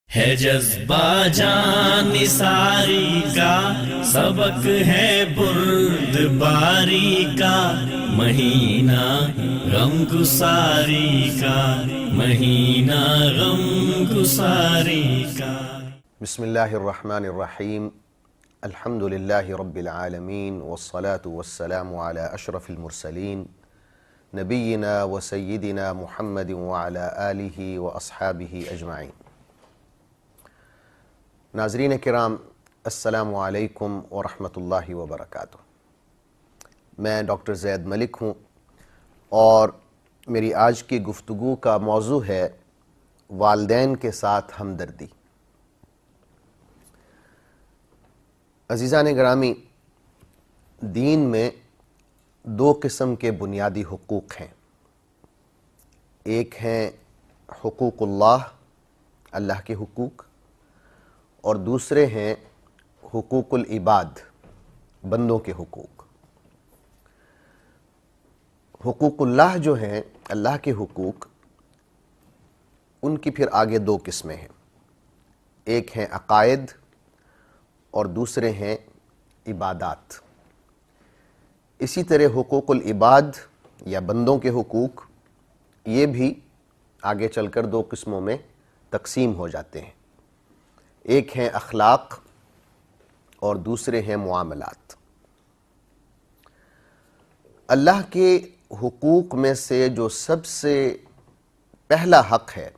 ہے جذبہ جان نثاری کا، سبق ہے بردباری کا، مہینہ غم گساری کا، مہینہ غم گساری کا۔ بسم اللہ الرحمن الرحیم، الحمد للہ رب العالمین، والصلاة والسلام علی اشرف المرسلین، نبینا و سیدنا محمد وعلی آلہ و اصحابہ اجمعین۔ ناظرین کرام، السلام علیکم ورحمۃ اللہ وبرکاتہ۔ میں ڈاکٹر زید ملک ہوں اور میری آج کی گفتگو کا موضوع ہے والدین کے ساتھ ہمدردی۔ عزیزان گرامی، دین میں دو قسم کے بنیادی حقوق ہیں۔ ایک ہیں حقوق اللہ کے حقوق، اور دوسرے ہیں حقوق العباد، بندوں کے حقوق۔ حقوق اللہ جو ہیں، اللہ کے حقوق، ان کی پھر آگے دو قسمیں ہیں۔ ایک ہیں عقائد اور دوسرے ہیں عبادات۔ اسی طرح حقوق العباد یا بندوں کے حقوق، یہ بھی آگے چل کر دو قسموں میں تقسیم ہو جاتے ہیں۔ ایک ہیں اخلاق اور دوسرے ہیں معاملات۔ اللہ کے حقوق میں سے جو سب سے پہلا حق ہے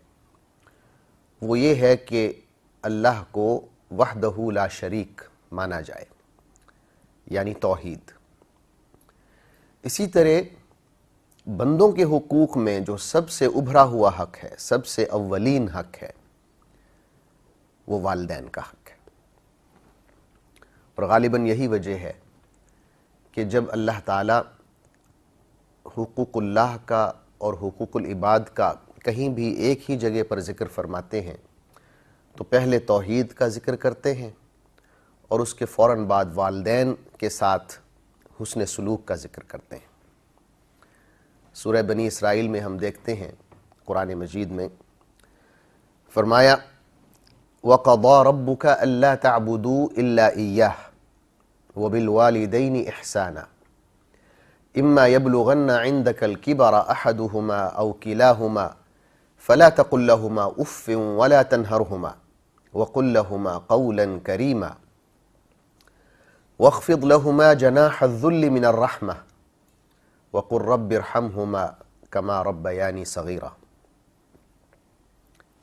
وہ یہ ہے کہ اللہ کو وحدہ لا شریک مانا جائے، یعنی توحید۔ اسی طرح بندوں کے حقوق میں جو سب سے ابھرا ہوا حق ہے، سب سے اولین حق ہے، وہ والدین کا حق ہے۔ اور غالباً یہی وجہ ہے کہ جب اللہ تعالیٰ حقوق اللہ کا اور حقوق العباد کا کہیں بھی ایک ہی جگہ پر ذکر فرماتے ہیں تو پہلے توحید کا ذکر کرتے ہیں اور اس کے فوراً بعد والدین کے ساتھ حسن سلوک کا ذکر کرتے ہیں۔ سورہ بنی اسرائیل میں ہم دیکھتے ہیں، قرآن مجید میں فرمایا وَقَضَى رَبُّكَ أَلَّا تَعْبُدُوا إِلَّا إِيَّاهُ وَبِالْوَالِدَيْنِ إِحْسَانًا إِمَّا يَبْلُغَنَّ عِنْدَكَ الْكِبَرَ أَحَدُهُمَا أَوْ كِلَاهُمَا فَلَا تَقُل لَّهُمَا أُفٍّ وَلَا تَنْهَرْهُمَا وَقُل لَّهُمَا قَوْلًا كَرِيمًا وَاخْفِضْ لَهُمَا جَنَاحَ الذُّلِّ مِنَ الرَّحْمَةِ وَقُل رَّبِّ ارْحَمْهُمَا كَمَا رَبَّيَانِي صَغِيرًا۔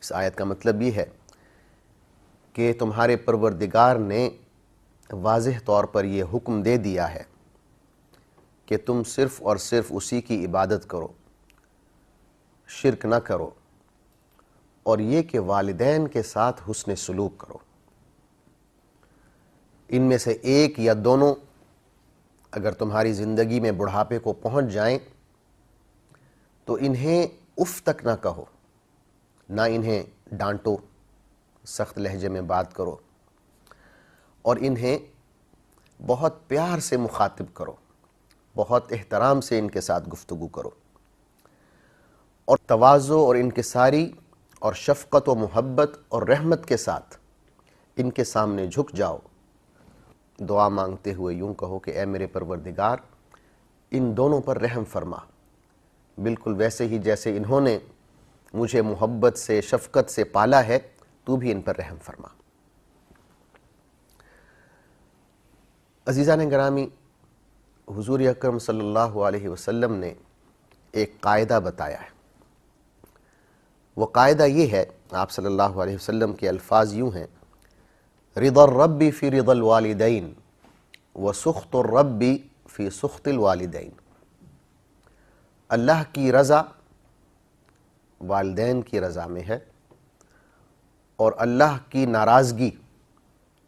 اس آیت کا مطلب یہ ہے کہ تمہارے پروردگار نے واضح طور پر یہ حکم دے دیا ہے کہ تم صرف اور صرف اسی کی عبادت کرو، شرک نہ کرو، اور یہ کہ والدین کے ساتھ حسن سلوک کرو۔ ان میں سے ایک یا دونوں اگر تمہاری زندگی میں بڑھاپے کو پہنچ جائیں تو انہیں اف تک نہ کہو، نہ انہیں ڈانٹو، سخت لہجے میں بات کرو، اور انہیں بہت پیار سے مخاطب کرو، بہت احترام سے ان کے ساتھ گفتگو کرو، اور تواضع اور انکساری اور شفقت و محبت اور رحمت کے ساتھ ان کے سامنے جھک جاؤ، دعا مانگتے ہوئے یوں کہو کہ اے میرے پروردگار، ان دونوں پر رحم فرما، بالکل ویسے ہی جیسے انہوں نے مجھے محبت سے، شفقت سے پالا ہے، تو بھی ان پر رحم فرما۔ عزیزان گرامی، حضور اکرم صلی اللہ علیہ وسلم نے ایک قاعدہ بتایا ہے۔ وہ قاعدہ یہ ہے، آپ صلی اللہ علیہ وسلم کے الفاظ یوں ہیں، رضا الرب فی رضا الوالدین وسخط الرب فی سخط الوالدین۔ اللہ کی رضا والدین کی رضا میں ہے، اور اللہ کی ناراضگی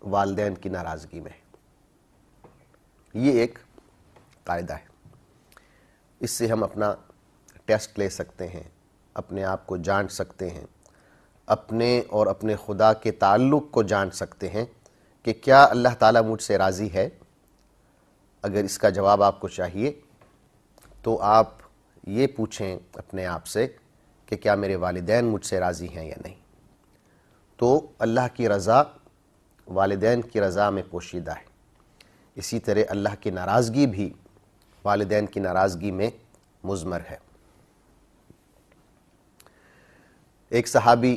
والدین کی ناراضگی میں ہے۔ یہ ایک قاعدہ ہے۔ اس سے ہم اپنا ٹیسٹ لے سکتے ہیں، اپنے آپ کو جانچ سکتے ہیں، اپنے اور اپنے خدا کے تعلق کو جانچ سکتے ہیں کہ کیا اللہ تعالیٰ مجھ سے راضی ہے۔ اگر اس کا جواب آپ کو چاہیے تو آپ یہ پوچھیں اپنے آپ سے کہ کیا میرے والدین مجھ سے راضی ہیں یا نہیں۔ تو اللہ کی رضا والدین کی رضا میں پوشیدہ ہے، اسی طرح اللہ کی ناراضگی بھی والدین کی ناراضگی میں مضمر ہے۔ ایک صحابی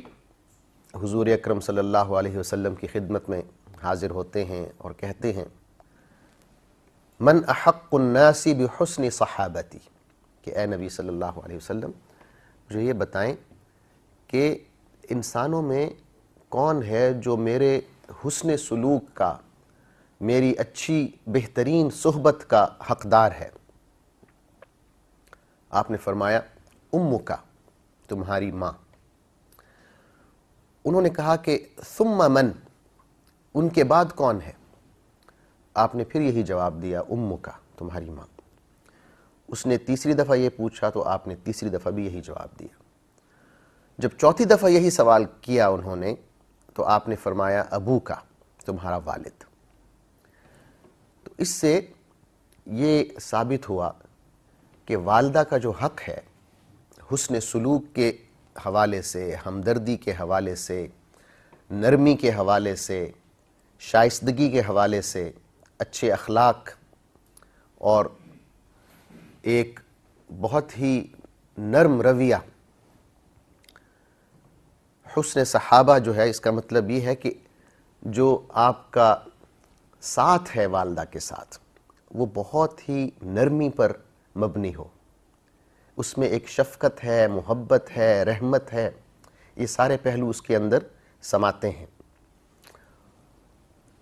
حضور اکرم صلی اللہ علیہ وسلم کی خدمت میں حاضر ہوتے ہیں اور کہتے ہیں من احق الناس بحسن صحابتی، کہ اے نبی صلی اللہ علیہ وسلم مجھے یہ بتائیں کہ انسانوں میں کون ہے جو میرے حسن سلوک کا، میری اچھی بہترین صحبت کا حقدار ہے؟ آپ نے فرمایا امک، تمہاری ماں۔ انہوں نے کہا کہ ثم من، ان کے بعد کون ہے؟ آپ نے پھر یہی جواب دیا امک، تمہاری ماں۔ اس نے تیسری دفعہ یہ پوچھا تو آپ نے تیسری دفعہ بھی یہی جواب دیا۔ جب چوتھی دفعہ یہی سوال کیا انہوں نے تو آپ نے فرمایا ابوک، تمہارا والد۔ تو اس سے یہ ثابت ہوا کہ والدہ کا جو حق ہے حسن سلوک کے حوالے سے، ہمدردی کے حوالے سے، نرمی کے حوالے سے، شائستگی کے حوالے سے، اچھے اخلاق اور ایک بہت ہی نرم رویہ، حسن صحابہ جو ہے، اس کا مطلب یہ ہے کہ جو آپ کا ساتھ ہے والدہ کے ساتھ وہ بہت ہی نرمی پر مبنی ہو، اس میں ایک شفقت ہے، محبت ہے، رحمت ہے، یہ سارے پہلو اس کے اندر سماتے ہیں۔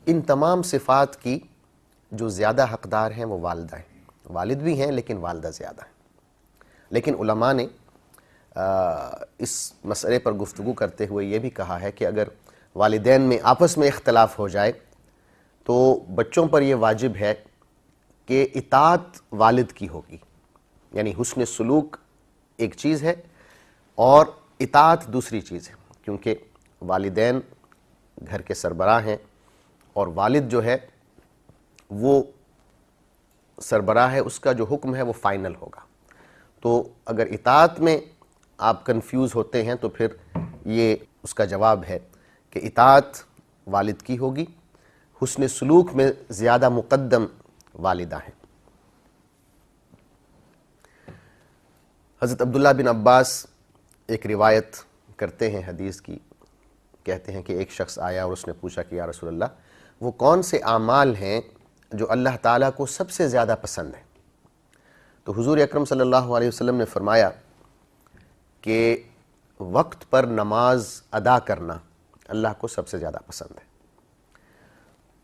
ان تمام صفات کی جو زیادہ حقدار ہیں وہ والدہ ہیں، والد بھی ہیں لیکن والدہ زیادہ ہیں۔ لیکن علماء نے اس مسئلے پر گفتگو کرتے ہوئے یہ بھی کہا ہے کہ اگر والدین میں آپس میں اختلاف ہو جائے تو بچوں پر یہ واجب ہے کہ اطاعت والد کی ہوگی، یعنی حسن سلوک ایک چیز ہے اور اطاعت دوسری چیز ہے، کیونکہ والدین گھر کے سربراہ ہیں اور والد جو ہے وہ سربراہ ہے، اس کا جو حکم ہے وہ فائنل ہوگا۔ تو اگر اطاعت میں آپ کنفیوز ہوتے ہیں تو پھر یہ اس کا جواب ہے کہ اطاعت والد کی ہوگی، حسن سلوک میں زیادہ مقدم والدہ ہیں۔ حضرت عبداللہ بن عباس ایک روایت کرتے ہیں حدیث کی، کہتے ہیں کہ ایک شخص آیا اور اس نے پوچھا کہ یا رسول اللہ وہ کون سے اعمال ہیں جو اللہ تعالیٰ کو سب سے زیادہ پسند ہے؟ تو حضور اکرم صلی اللہ علیہ وسلم نے فرمایا کہ وقت پر نماز ادا کرنا اللہ کو سب سے زیادہ پسند ہے۔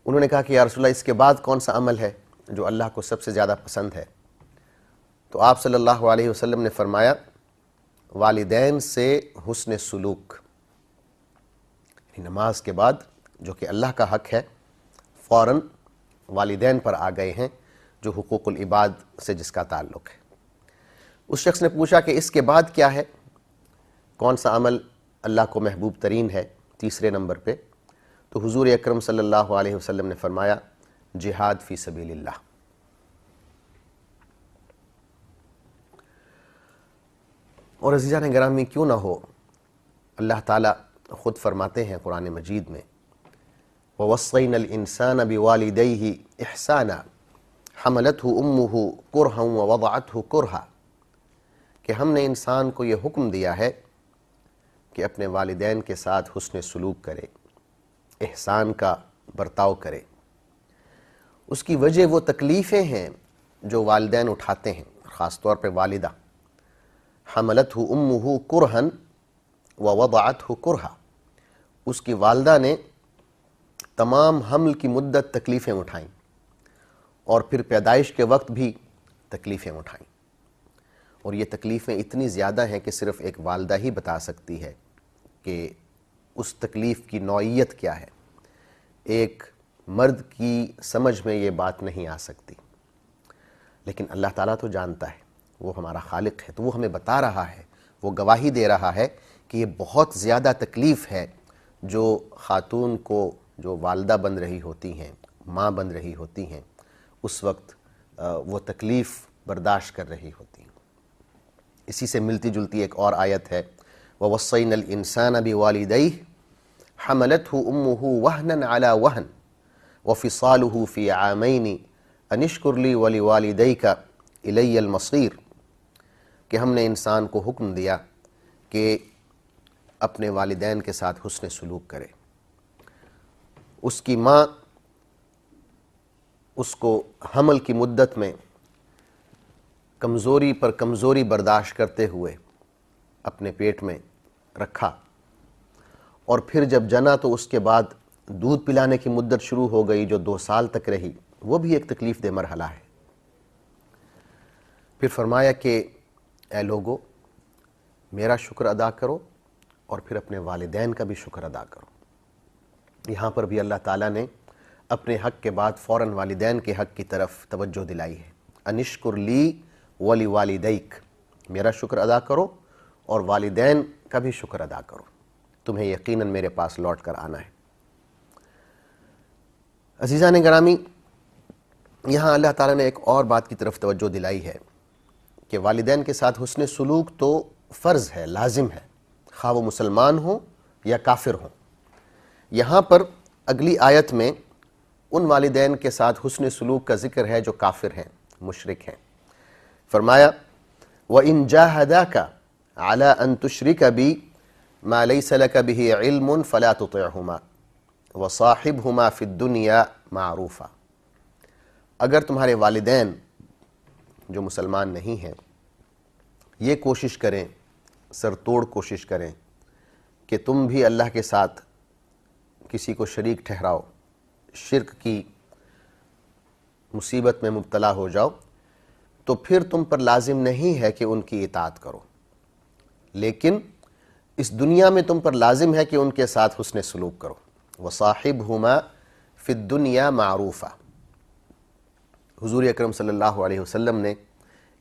انہوں نے کہا کہ یا رسول اللہ اس کے بعد کون سا عمل ہے جو اللہ کو سب سے زیادہ پسند ہے؟ تو آپ صلی اللہ علیہ وسلم نے فرمایا والدین سے حسن سلوک، یعنی نماز کے بعد جو کہ اللہ کا حق ہے فوراً والدین پر آ گئے ہیں جو حقوق العباد سے جس کا تعلق ہے۔ اس شخص نے پوچھا کہ اس کے بعد کیا ہے، کون سا عمل اللہ کو محبوب ترین ہے تیسرے نمبر پہ؟ تو حضور اکرم صلی اللہ علیہ وسلم نے فرمایا جہاد فی سبیل اللہ۔ اور عزیزان گرامی کیوں نہ ہو، اللہ تعالیٰ خود فرماتے ہیں قرآن مجید میں وَوَصَّيْنَا الْإِنسَانَ بِوَالِدَيْهِ إِحْسَانًا حَمَلَتْهُ أُمُّهُ كُرْهًا وَوَضَعَتْهُ كُرْهًا، کہ ہم نے انسان کو یہ حکم دیا ہے کہ اپنے والدین کے ساتھ حسن سلوک کرے، احسان کا برتاؤ کرے۔ اس کی وجہ وہ تکلیفیں ہیں جو والدین اٹھاتے ہیں، خاص طور پہ والدہ۔ حملتہ امہ کرہن ووضعتہ کرہا، اس کی والدہ نے تمام حمل کی مدت تکلیفیں اٹھائیں اور پھر پیدائش کے وقت بھی تکلیفیں اٹھائیں، اور یہ تکلیفیں اتنی زیادہ ہیں کہ صرف ایک والدہ ہی بتا سکتی ہے کہ اس تکلیف کی نوعیت کیا ہے، ایک مرد کی سمجھ میں یہ بات نہیں آ سکتی، لیکن اللہ تعالیٰ تو جانتا ہے، وہ ہمارا خالق ہے، تو وہ ہمیں بتا رہا ہے، وہ گواہی دے رہا ہے کہ یہ بہت زیادہ تکلیف ہے جو خاتون کو جو والدہ بن رہی ہوتی ہیں، ماں بن رہی ہوتی ہیں، اس وقت وہ تکلیف برداشت کر رہی ہوتی ہیں۔ اسی سے ملتی جلتی ایک اور آیت ہے وَوَصَّيْنَا الْإِنسَانَ بِوَالِدَيْهِ حملته امه وهنا على وهن وفصاله في عامين ان اشكر لي ولوالديك الي المصير، کہ ہم نے انسان کو حکم دیا کہ اپنے والدین کے ساتھ حسن سلوک کرے۔ اس کی ماں اس کو حمل کی مدت میں کمزوری پر کمزوری برداشت کرتے ہوئے اپنے پیٹ میں رکھا، اور پھر جب جنا تو اس کے بعد دودھ پلانے کی مدت شروع ہو گئی جو 2 سال تک رہی، وہ بھی ایک تکلیف دہ مرحلہ ہے۔ پھر فرمایا کہ اے لوگو، میرا شکر ادا کرو اور پھر اپنے والدین کا بھی شکر ادا کرو۔ یہاں پر بھی اللہ تعالیٰ نے اپنے حق کے بعد فوراً والدین کے حق کی طرف توجہ دلائی ہے۔ انشکر لی ولی والدیک، میرا شکر ادا کرو اور والدین کا بھی شکر ادا کرو، تمہیں یقیناً میرے پاس لوٹ کر آنا ہے۔ عزیزان گرامی، یہاں اللہ تعالیٰ نے ایک اور بات کی طرف توجہ دلائی ہے کہ والدین کے ساتھ حسن سلوک تو فرض ہے، لازم ہے، خواہ وہ مسلمان ہوں یا کافر ہوں۔ یہاں پر اگلی آیت میں ان والدین کے ساتھ حسن سلوک کا ذکر ہے جو کافر ہیں، مشرک ہیں۔ فرمایا وَإِن جَاهَدَاكَ عَلَىٰ أَن تُشْرِكَ بِي مَا لَيْسَ لَكَ بِهِ عِلْمٌ فَلَا تُطِعْهُمَا وَصَاحِبْهُمَا فِي الدُّنْيَا مَعْرُوفًا، اگر تمہارے والدین جو مسلمان نہیں ہیں یہ کوشش کریں، سر توڑ کوشش کریں کہ تم بھی اللہ کے ساتھ کسی کو شریک ٹھہراؤ، شرک کی مصیبت میں مبتلا ہو جاؤ، تو پھر تم پر لازم نہیں ہے کہ ان کی اطاعت کرو، لیکن اس دنیا میں تم پر لازم ہے کہ ان کے ساتھ حسن سلوک کرو۔ وَصَاحِبْهُمَا فِي الدُّنْيَا مَعْرُوفًا، حضور اکرم صلی اللہ علیہ وسلم نے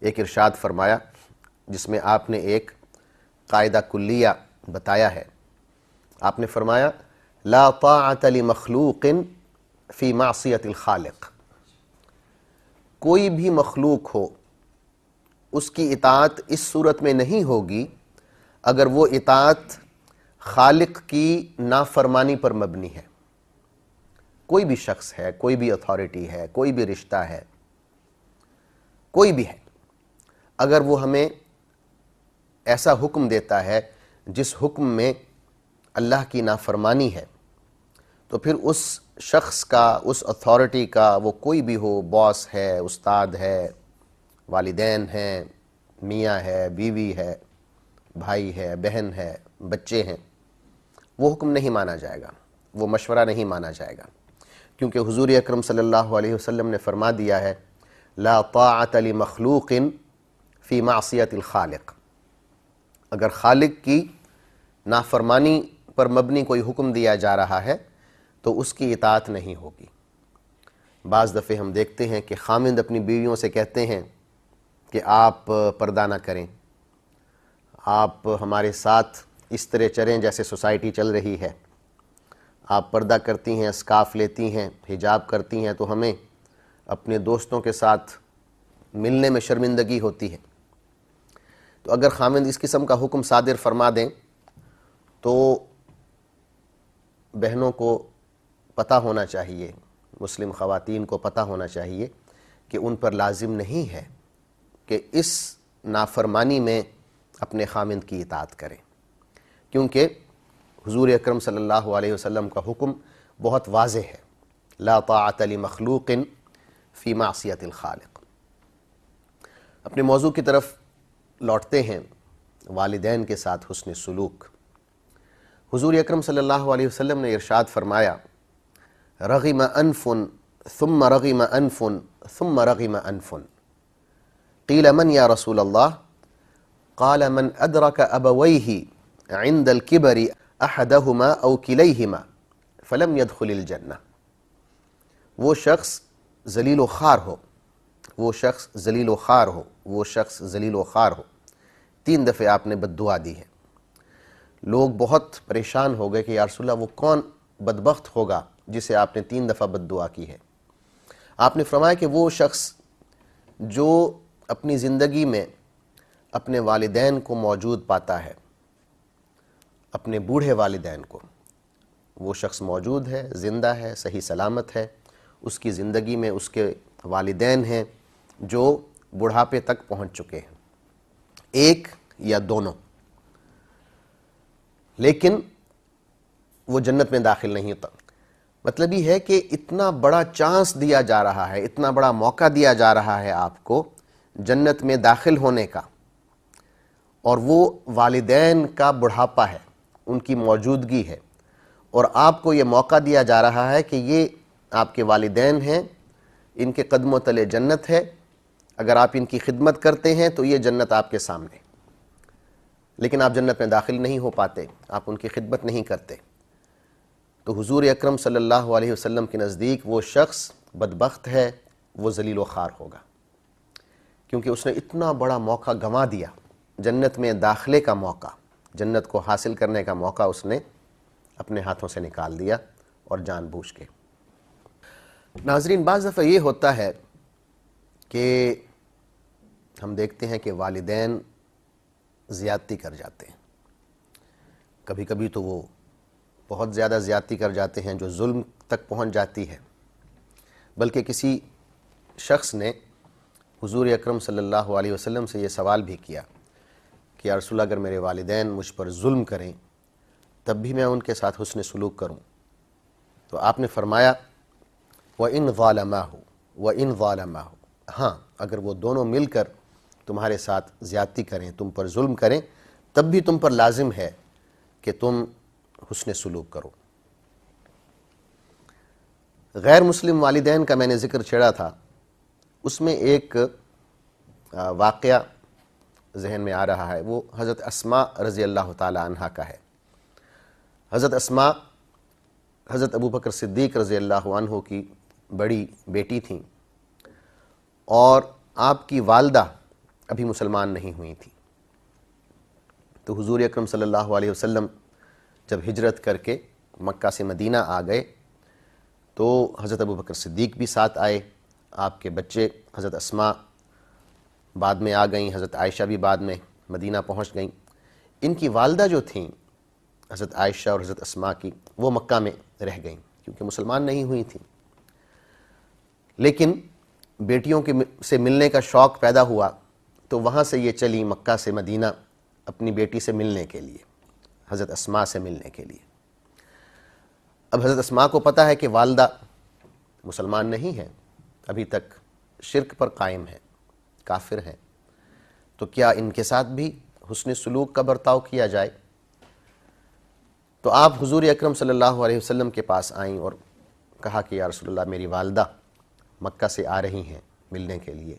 ایک ارشاد فرمایا جس میں آپ نے ایک قاعدہ کلیہ بتایا ہے۔ آپ نے فرمایا لا طاعت لمخلوق فی معصیت الخالق، کوئی بھی مخلوق ہو اس کی اطاعت اس صورت میں نہیں ہوگی اگر وہ اطاعت خالق کی نافرمانی پر مبنی ہے۔ کوئی بھی شخص ہے، کوئی بھی اتھارٹی ہے، کوئی بھی رشتہ ہے، کوئی بھی ہے، اگر وہ ہمیں ایسا حکم دیتا ہے جس حکم میں اللہ کی نافرمانی ہے، تو پھر اس شخص کا، اس اتھارٹی کا، وہ کوئی بھی ہو، باس ہے، استاد ہے، والدین ہیں، میاں ہے، بیوی ہے، بھائی ہے، بہن ہے، بچے ہیں، وہ حکم نہیں مانا جائے گا، وہ مشورہ نہیں مانا جائے گا، کیونکہ حضور اکرم صلی اللہ علیہ وسلم نے فرما دیا ہے لا طاعت لمخلوق فی معصیت الخالق، اگر خالق کی نافرمانی پر مبنی کوئی حکم دیا جا رہا ہے تو اس کی اطاعت نہیں ہوگی۔ بعض دفعے ہم دیکھتے ہیں کہ خامند اپنی بیویوں سے کہتے ہیں کہ آپ پردہ نہ کریں، آپ ہمارے ساتھ اس طرح چلیں جیسے سوسائٹی چل رہی ہے، آپ پردہ کرتی ہیں، اسکارف لیتی ہیں، حجاب کرتی ہیں تو ہمیں اپنے دوستوں کے ساتھ ملنے میں شرمندگی ہوتی ہے۔ تو اگر خامند اس قسم کا حکم صادر فرما دیں تو بہنوں کو پتہ ہونا چاہیے، مسلم خواتین کو پتہ ہونا چاہیے کہ ان پر لازم نہیں ہے کہ اس نافرمانی میں اپنے خامند کی اطاعت کریں، کیونکہ حضور اکرم صلی اللہ علیہ وسلم کا حکم بہت واضح ہے لا طاعت لمخلوق فی معصیت الخالق۔ اپنے موضوع کی طرف لوٹتے ہیں، والدین کے ساتھ حسن سلوک۔ حضور اکرم صلی اللہ علیہ وسلم نے ارشاد فرمایا رغم انف ثم رغم انف ثم رغم انف، قیل من یا رسول اللہ؟ قال من ادرک ابویہ عند الکبر احدہما او کلیہما فلم يدخل الجنہ، وہ شخص ذلیل و خوار ہو، وہ شخص ذلیل و خوار ہو، وہ شخص ذلیل و خوار ہو۔ 3 دفعے آپ نے بد دعا دی ہے۔ لوگ بہت پریشان ہو گئے کہ یا رسول اللہ وہ کون بدبخت ہوگا جسے آپ نے 3 دفعہ بد دعا کی ہے؟ آپ نے فرمایا کہ وہ شخص جو اپنی زندگی میں اپنے والدین کو موجود پاتا ہے، اپنے بوڑھے والدین کو، وہ شخص موجود ہے، زندہ ہے، صحیح سلامت ہے، اس کی زندگی میں اس کے والدین ہیں جو بڑھاپے تک پہنچ چکے ہیں، ایک یا دونوں، لیکن وہ جنت میں داخل نہیں ہوتا۔ مطلب یہ ہے کہ اتنا بڑا چانس دیا جا رہا ہے، اتنا بڑا موقع دیا جا رہا ہے آپ کو جنت میں داخل ہونے کا، اور وہ والدین کا بڑھاپا ہے، ان کی موجودگی ہے، اور آپ کو یہ موقع دیا جا رہا ہے کہ یہ آپ کے والدین ہیں، ان کے قدموں تلے جنت ہے، اگر آپ ان کی خدمت کرتے ہیں تو یہ جنت آپ کے سامنے، لیکن آپ جنت میں داخل نہیں ہو پاتے، آپ ان کی خدمت نہیں کرتے، تو حضور اکرم صلی اللہ علیہ وسلم کے نزدیک وہ شخص بدبخت ہے، وہ ذلیل و خوار ہوگا، کیونکہ اس نے اتنا بڑا موقع گنوا دیا، جنت میں داخلے کا موقع، جنت کو حاصل کرنے کا موقع اس نے اپنے ہاتھوں سے نکال دیا، اور جان بوجھ کے۔ ناظرین، بعض دفعہ یہ ہوتا ہے کہ ہم دیکھتے ہیں کہ والدین زیادتی کر جاتے ہیں، کبھی کبھی تو وہ بہت زیادہ زیادتی کر جاتے ہیں جو ظلم تک پہنچ جاتی ہے، بلکہ کسی شخص نے حضور اکرم صلی اللہ علیہ وسلم سے یہ سوال بھی کیا کہ یا رسول اللہ، اگر میرے والدین مجھ پر ظلم کریں تب بھی میں ان کے ساتھ حسن سلوک کروں؟ تو آپ نے فرمایا وَإِنْ ظَالَمَاهُ وَإِنْ ظَالَمَاهُ، ہاں اگر وہ دونوں مل کر تمہارے ساتھ زیادتی کریں، تم پر ظلم کریں، تب بھی تم پر لازم ہے کہ تم حسن سلوک کرو۔ غیر مسلم والدین کا میں نے ذکر چھیڑا تھا، اس میں ایک واقعہ ذہن میں آ رہا ہے، وہ حضرت اسماء رضی اللہ تعالی عنہا کا ہے۔ حضرت اسماء حضرت ابو بکر صدیق رضی اللہ عنہ کی بڑی بیٹی تھیں، اور آپ کی والدہ ابھی مسلمان نہیں ہوئی تھی، تو حضور اکرم صلی اللہ علیہ وسلم جب ہجرت کر کے مکہ سے مدینہ آ گئے تو حضرت ابو بکر صدیق بھی ساتھ آئے، آپ کے بچے حضرت اسماء بعد میں آ گئیں، حضرت عائشہ بھی بعد میں مدینہ پہنچ گئیں۔ ان کی والدہ جو تھیں حضرت عائشہ اور حضرت اسماء کی، وہ مکہ میں رہ گئیں کیونکہ مسلمان نہیں ہوئی تھیں، لیکن بیٹیوں سے ملنے کا شوق پیدا ہوا تو وہاں سے یہ چلی مکہ سے مدینہ اپنی بیٹی سے ملنے کے لیے، حضرت اسماء سے ملنے کے لیے۔ اب حضرت اسماء کو پتہ ہے کہ والدہ مسلمان نہیں ہیں، ابھی تک شرک پر قائم ہیں، کافر ہیں، تو کیا ان کے ساتھ بھی حسن سلوک کا برتاؤ کیا جائے؟ تو آپ حضور اکرم صلی اللہ علیہ وسلم کے پاس آئیں اور کہا کہ یا رسول اللہ، میری والدہ مکہ سے آ رہی ہیں ملنے کے لیے،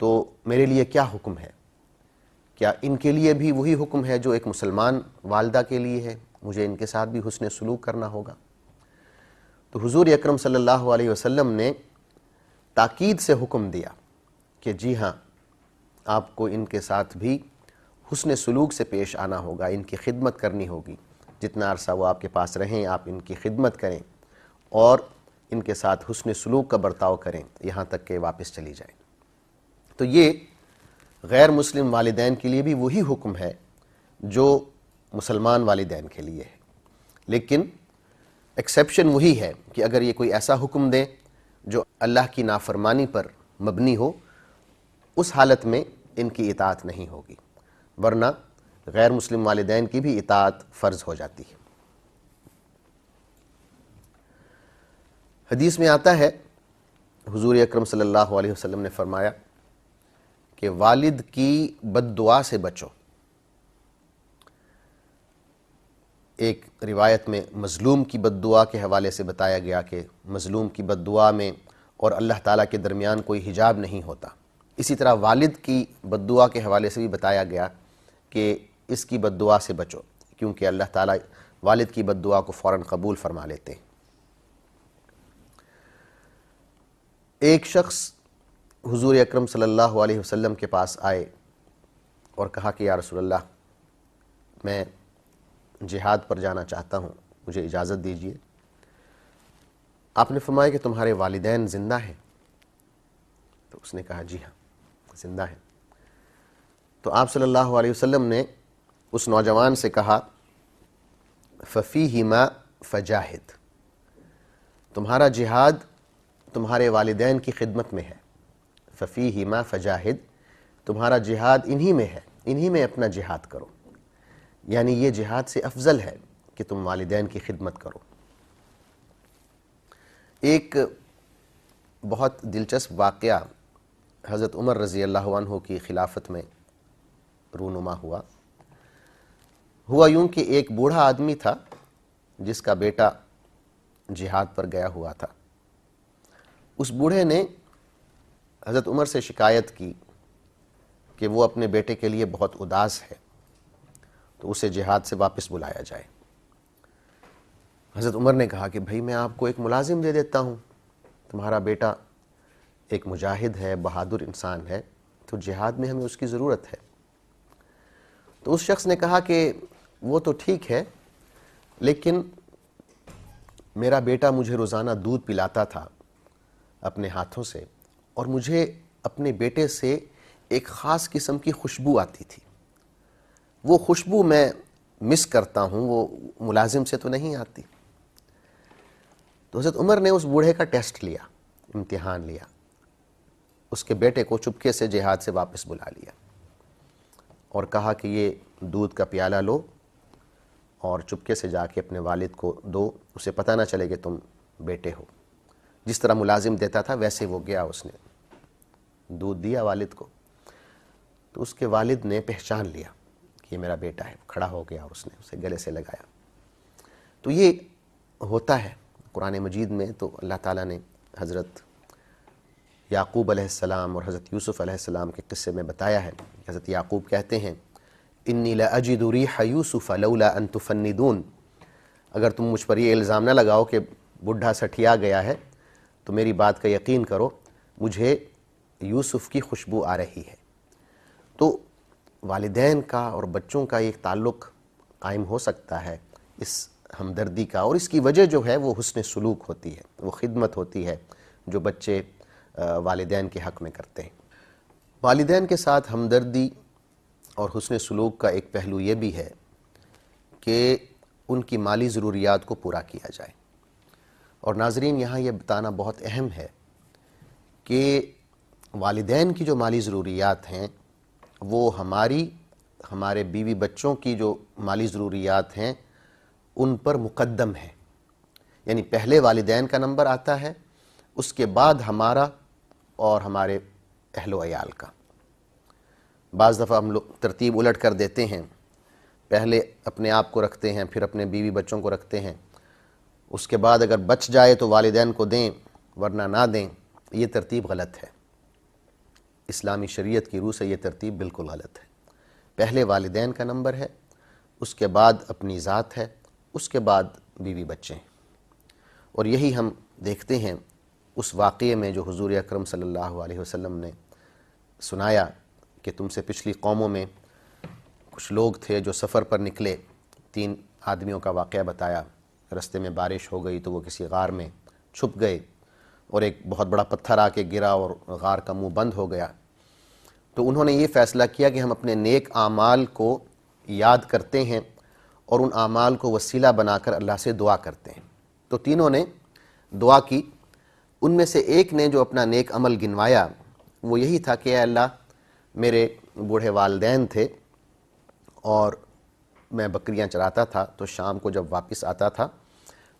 تو میرے لیے کیا حکم ہے؟ کیا ان کے لیے بھی وہی حکم ہے جو ایک مسلمان والدہ کے لیے ہے؟ مجھے ان کے ساتھ بھی حسن سلوک کرنا ہوگا؟ تو حضور اکرم صلی اللہ علیہ وسلم نے تاکید سے حکم دیا کہ جی ہاں، آپ کو ان کے ساتھ بھی حسن سلوک سے پیش آنا ہوگا، ان کی خدمت کرنی ہوگی، جتنا عرصہ وہ آپ کے پاس رہیں آپ ان کی خدمت کریں اور ان کے ساتھ حسن سلوک کا برتاؤ کریں یہاں تک کہ واپس چلی جائیں۔ تو یہ غیر مسلم والدین کے لیے بھی وہی حکم ہے جو مسلمان والدین کے لیے ہے، لیکن ایکسیپشن وہی ہے کہ اگر یہ کوئی ایسا حکم دیں جو اللہ کی نافرمانی پر مبنی ہو، اس حالت میں ان کی اطاعت نہیں ہوگی، ورنہ غیر مسلم والدین کی بھی اطاعت فرض ہو جاتی ہے۔ حدیث میں آتا ہے حضور اکرم صلی اللہ علیہ وسلم نے فرمایا کہ والد کی بد دعا سے بچو۔ ایک روایت میں مظلوم کی بد دعا کے حوالے سے بتایا گیا کہ مظلوم کی بد دعا میں اور اللہ تعالیٰ کے درمیان کوئی حجاب نہیں ہوتا۔ اسی طرح والد کی بد دعا کے حوالے سے بھی بتایا گیا کہ اس کی بد دعا سے بچو، کیونکہ اللہ تعالیٰ والد کی بد دعا کو فوراً قبول فرما لیتے ہیں۔ ایک شخص حضور اکرم صلی اللہ علیہ وسلم کے پاس آئے اور کہا کہ یا رسول اللہ، میں جہاد پر جانا چاہتا ہوں، مجھے اجازت دیجیے۔ آپ نے فرمایا کہ تمہارے والدین زندہ ہیں؟ تو اس نے کہا جی ہاں زندہ ہیں۔ تو آپ صلی اللہ علیہ وسلم نے اس نوجوان سے کہا فَفِيهِمَا فجاہد، تمہارا جہاد تمہارے والدین کی خدمت میں ہے، ففیہما فجاہد، تمہارا جہاد انہی میں ہے، انہی میں اپنا جہاد کرو، یعنی یہ جہاد سے افضل ہے کہ تم والدین کی خدمت کرو۔ ایک بہت دلچسپ واقعہ حضرت عمر رضی اللہ عنہ کی خلافت میں رونما ہوا یوں کہ ایک بوڑھا آدمی تھا جس کا بیٹا جہاد پر گیا ہوا تھا۔ اس بوڑھے نے حضرت عمر سے شکایت کی کہ وہ اپنے بیٹے کے لیے بہت اداس ہے، تو اسے جہاد سے واپس بلایا جائے۔ حضرت عمر نے کہا کہ بھئی میں آپ کو ایک ملازم دے دیتا ہوں، تمہارا بیٹا ایک مجاہد ہے، بہادر انسان ہے، تو جہاد میں ہمیں اس کی ضرورت ہے۔ تو اس شخص نے کہا کہ وہ تو ٹھیک ہے، لیکن میرا بیٹا مجھے روزانہ دودھ پلاتا تھا اپنے ہاتھوں سے، اور مجھے اپنے بیٹے سے ایک خاص قسم کی خوشبو آتی تھی، وہ خوشبو میں مس کرتا ہوں، وہ ملازم سے تو نہیں آتی۔ تو حضرت عمر نے اس بوڑھے کا ٹیسٹ لیا، امتحان لیا، اس کے بیٹے کو چپکے سے جہاد سے واپس بلا لیا اور کہا کہ یہ دودھ کا پیالہ لو اور چپکے سے جا کے اپنے والد کو دو، اسے پتہ نہ چلے کہ تم بیٹے ہو۔ جس طرح ملازم دیتا تھا ویسے وہ گیا، اس نے دودھ دیا والد کو، تو اس کے والد نے پہچان لیا کہ یہ میرا بیٹا ہے، کھڑا ہو گیا اور اس نے اسے گلے سے لگایا۔ تو یہ ہوتا ہے قرآن مجید میں، تو اللہ تعالیٰ نے حضرت یعقوب علیہ السلام اور حضرت یوسف علیہ السلام کے قصے میں بتایا ہے۔ حضرت یعقوب کہتے ہیں انی لاجد ریح یوسف لولا ان تفندون، اگر تم مجھ پر یہ الزام نہ لگاؤ کہ بڈھا سٹھیا گیا ہے تو میری بات کا یقین کرو، مجھے یوسف کی خوشبو آ رہی ہے۔ تو والدین کا اور بچوں کا ایک تعلق قائم ہو سکتا ہے اس ہمدردی کا، اور اس کی وجہ جو ہے وہ حسن سلوک ہوتی ہے، وہ خدمت ہوتی ہے جو بچے والدین کے حق میں کرتے ہیں۔ والدین کے ساتھ ہمدردی اور حسن سلوک کا ایک پہلو یہ بھی ہے کہ ان کی مالی ضروریات کو پورا کیا جائے، اور ناظرین یہاں یہ بتانا بہت اہم ہے کہ والدین کی جو مالی ضروریات ہیں وہ ہمارے بیوی بچوں کی جو مالی ضروریات ہیں ان پر مقدم ہے، یعنی پہلے والدین کا نمبر آتا ہے، اس کے بعد ہمارا اور ہمارے اہل و عیال کا۔ بعض دفعہ ہم لوگ ترتیب الٹ کر دیتے ہیں، پہلے اپنے آپ کو رکھتے ہیں، پھر اپنے بیوی بچوں کو رکھتے ہیں، اس کے بعد اگر بچ جائے تو والدین کو دیں ورنہ نہ دیں۔ یہ ترتیب غلط ہے، اسلامی شریعت کی روح سے یہ ترتیب بالکل غلط ہے۔ پہلے والدین کا نمبر ہے، اس کے بعد اپنی ذات ہے، اس کے بعد بیوی بچے ہیں۔ اور یہی ہم دیکھتے ہیں اس واقعے میں جو حضور اکرم صلی اللہ علیہ وسلم نے سنایا کہ تم سے پچھلی قوموں میں کچھ لوگ تھے جو سفر پر نکلے، 3 آدمیوں کا واقعہ بتایا، رستے میں بارش ہو گئی تو وہ کسی غار میں چھپ گئے اور ایک بہت بڑا پتھر آ کے گرا اور غار کا منہ بند ہو گیا۔ تو انہوں نے یہ فیصلہ کیا کہ ہم اپنے نیک اعمال کو یاد کرتے ہیں اور ان اعمال کو وسیلہ بنا کر اللہ سے دعا کرتے ہیں۔ تو تینوں نے دعا کی، ان میں سے ایک نے جو اپنا نیک عمل گنوایا وہ یہی تھا کہ اے اللہ، میرے بوڑھے والدین تھے اور میں بکریاں چراتا تھا، تو شام کو جب واپس آتا تھا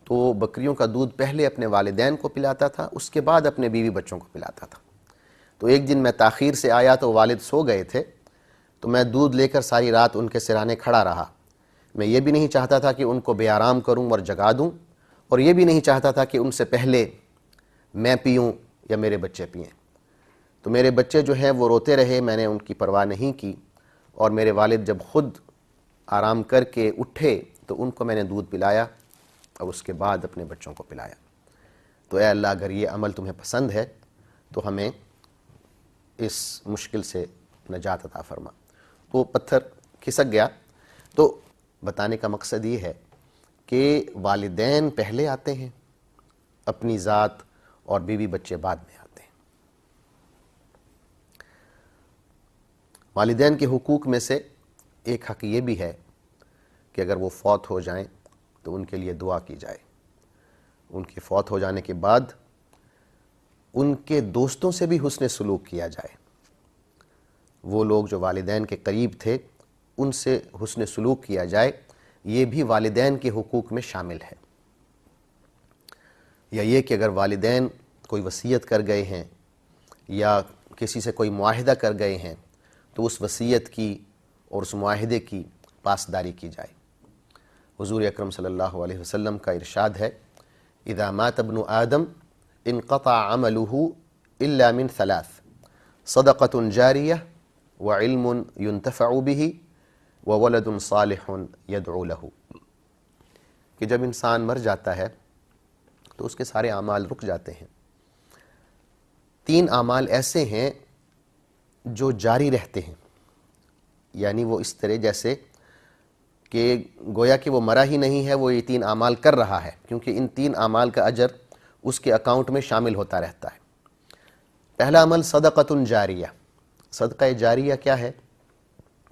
تو بکریوں کا دودھ پہلے اپنے والدین کو پلاتا تھا، اس کے بعد اپنے بیوی بچوں کو پلاتا تھا۔ تو ایک دن میں تاخیر سے آیا تو والد سو گئے تھے، تو میں دودھ لے کر ساری رات ان کے سرانے کھڑا رہا۔ میں یہ بھی نہیں چاہتا تھا کہ ان کو بے آرام کروں اور جگا دوں، اور یہ بھی نہیں چاہتا تھا کہ ان سے پہلے میں پیوں یا میرے بچے پئیں۔ تو میرے بچے جو ہیں وہ روتے رہے، میں نے ان کی پرواہ نہیں کی، اور میرے والد جب خود آرام کر کے اٹھے تو ان کو میں نے دودھ پلایا اور اس کے بعد اپنے بچوں کو پلایا۔ تو اے اللہ، اگر یہ عمل تمہیں پسند ہے تو ہمیں اس مشکل سے نجات عطا فرما۔ وہ پتھر کھسک گیا۔ تو بتانے کا مقصد یہ ہے کہ والدین پہلے آتے ہیں، اپنی ذات اور بیوی بچے بعد میں آتے ہیں۔ والدین کے حقوق میں سے ایک حق یہ بھی ہے کہ اگر وہ فوت ہو جائیں تو ان کے لیے دعا کی جائے. ان کے فوت ہو جانے کے بعد ان کے دوستوں سے بھی حسن سلوک کیا جائے. وہ لوگ جو والدین کے قریب تھے ان سے حسن سلوک کیا جائے. یہ بھی والدین کے حقوق میں شامل ہے. یا یہ کہ اگر والدین کوئی وصیت کر گئے ہیں یا کسی سے کوئی معاہدہ کر گئے ہیں تو اس وصیت کی اور اس معاہدے کی پاسداری کی جائے. حضور اکرم صلی اللہ علیہ وسلم کا ارشاد ہے اذا مات ابن آدم انقطع عمله الا من ثلاث صدقة جاریہ وعلم ينتفع به وولد صالح يدعو له. کہ جب انسان مر جاتا ہے تو اس کے سارے اعمال رک جاتے ہیں. 3 اعمال ایسے ہیں جو جاری رہتے ہیں، یعنی وہ اس طرح جیسے کہ گویا کہ وہ مرا ہی نہیں ہے، وہ یہ 3 اعمال کر رہا ہے، کیونکہ ان 3 اعمال کا اجر اس کے اکاؤنٹ میں شامل ہوتا رہتا ہے. پہلا عمل صدقۃ جاریہ. صدقہ جاریہ کیا ہے؟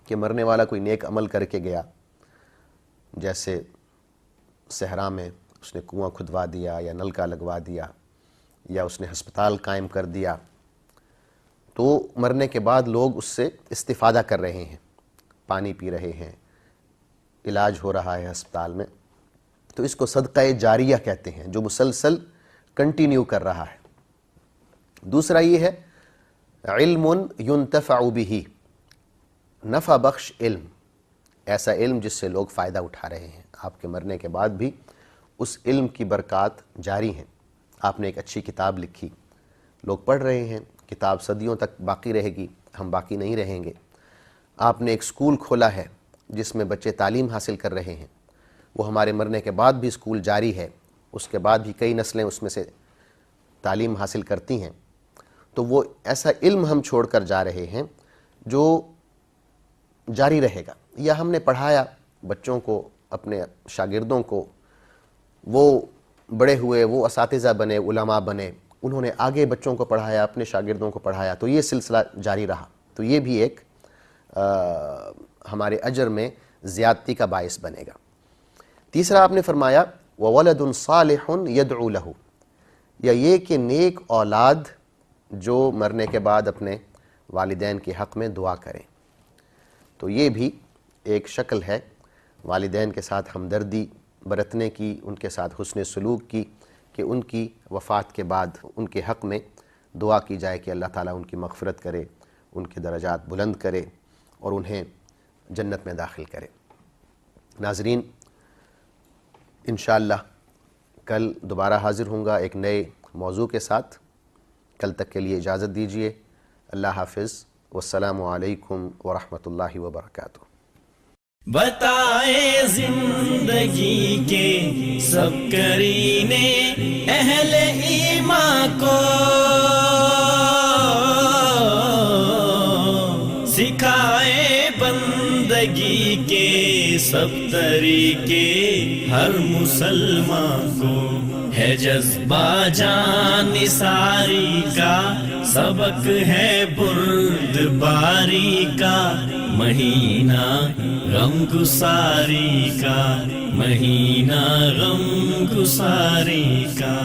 کہ مرنے والا کوئی نیک عمل کر کے گیا، جیسے صحرا میں اس نے کنواں کھدوا دیا یا نلکا لگوا دیا یا اس نے ہسپتال قائم کر دیا، تو مرنے کے بعد لوگ اس سے استفادہ کر رہے ہیں، پانی پی رہے ہیں، علاج ہو رہا ہے ہسپتال میں، تو اس کو صدقہ جاریہ کہتے ہیں، جو مسلسل کنٹینیو کر رہا ہے. دوسرا یہ ہے علم ينتفع به، نفع بخش علم، ایسا علم جس سے لوگ فائدہ اٹھا رہے ہیں. آپ کے مرنے کے بعد بھی اس علم کی برکات جاری ہیں. آپ نے ایک اچھی کتاب لکھی، لوگ پڑھ رہے ہیں، کتاب صدیوں تک باقی رہے گی، ہم باقی نہیں رہیں گے. آپ نے ایک اسکول کھولا ہے جس میں بچے تعلیم حاصل کر رہے ہیں، وہ ہمارے مرنے کے بعد بھی اسکول جاری ہے، اس کے بعد بھی کئی نسلیں اس میں سے تعلیم حاصل کرتی ہیں. تو وہ ایسا علم ہم چھوڑ کر جا رہے ہیں جو جاری رہے گا. یا ہم نے پڑھایا بچوں کو، اپنے شاگردوں کو، وہ بڑے ہوئے، وہ اساتذہ بنے، علماء بنے، انہوں نے آگے بچوں کو پڑھایا، اپنے شاگردوں کو پڑھایا، تو یہ سلسلہ جاری رہا. تو یہ بھی ایک ہمارے اجر میں زیادتی کا باعث بنے گا. تیسرا آپ نے فرمایا وَوَلَدٌ صَالِحٌ يَدْعُو لَهُ، یا یہ کہ نیک اولاد جو مرنے کے بعد اپنے والدین کے حق میں دعا کریں. تو یہ بھی ایک شکل ہے والدین کے ساتھ ہمدردی برتنے کی، ان کے ساتھ حسن سلوک کی، کہ ان کی وفات کے بعد ان کے حق میں دعا کی جائے کہ اللہ تعالیٰ ان کی مغفرت کرے، ان کے درجات بلند کرے اور انہیں جنت میں داخل کرے. ناظرین، انشاءاللہ کل دوبارہ حاضر ہوں گا ایک نئے موضوع کے ساتھ. کل تک کے لیے اجازت دیجیے. اللہ حافظ، والسلام علیکم ورحمۃ اللہ وبرکاتہ. بتائے زندگی کے سب کرینے اہل ایمان کو، سکھائے بندگی کے سب طریقے ہر مسلمان کو. ہے جذبہ جان نثاری کا، سبق ہے بردباری کا، مہینہ غم گساری کا، مہینہ غم گساری کا.